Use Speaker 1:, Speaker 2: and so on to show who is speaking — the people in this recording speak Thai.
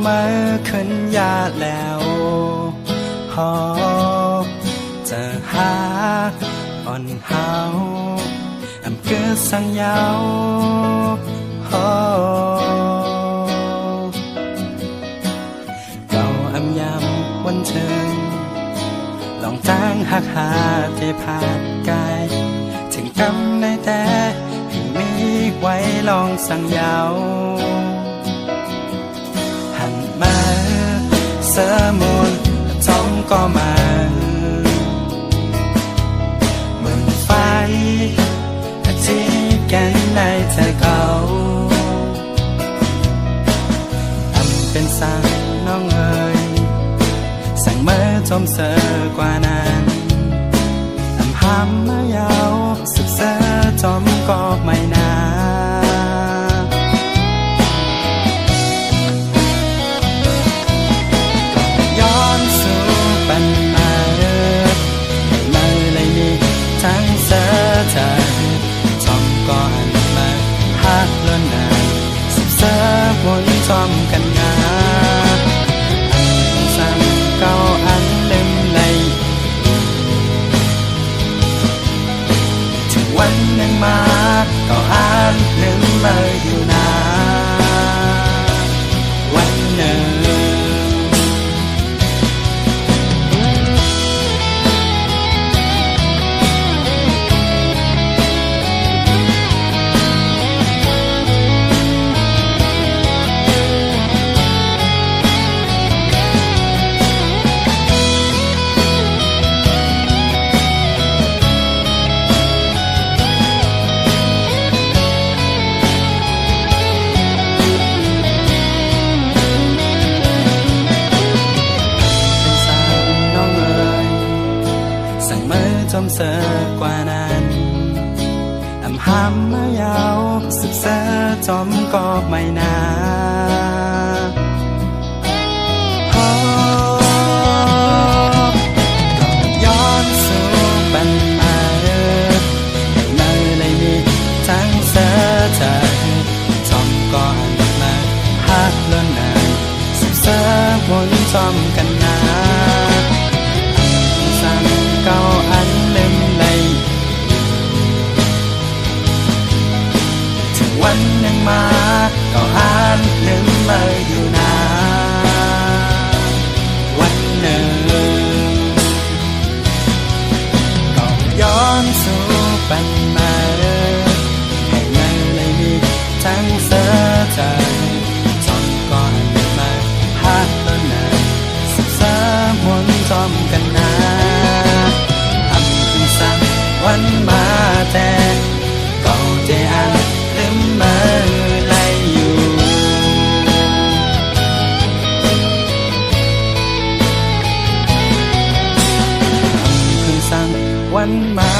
Speaker 1: มาขึ้นยาแล้วหอจะหาอ่อนเฮาอำเกิดสังยาวหอเก่าอำยำวันเชิงลองจ้างหักหาเทพากายถึงกำได้แต่ให้มีไว้ลองสังยาวหันมาเสมูลท้องก็มาเหมือนไฟที่แก่นในใจเขาอำเป็นสั่งน้องเอ๋ยสั่งเมื่อจมเสือกว่านั้นอำห้ามมายาวสุดเสือจมก็ไม่นานย้อนสู่ปัญหาให้มือเลยมีทั้งเสือเธอจมก็อันมาหักล้นนานสุดเสือวนจอมกันงาเก่าอันลืมเลยถึงวันหนึ่งมาก็อ่านลืมเลยอยู่นะวันหนึ่งจมเสือกว่านั้นอำห้ามมายาวสุดเสือจมก็ไม่นานย้อนสู่ปัญหาให้มือเลยมีทั้งเสือเธอจมก็อันมาหักล้นนานสุดเสือวนจอมกันนาเก่าอันลืมเลยถึงวันหนึ่งมาก็อ่านลืมเลยอยู่นะวันหนึ่งก็ย้อนสู่ปัญหาให้มือเลยมีทั้งเสือเธอจอมก่อนมาหักล้นนานสุดเสือวนจอมกันนาวันมาแต่ก็ใจอันลืมมือไหลอยู่เพิ่งสั่งวันมา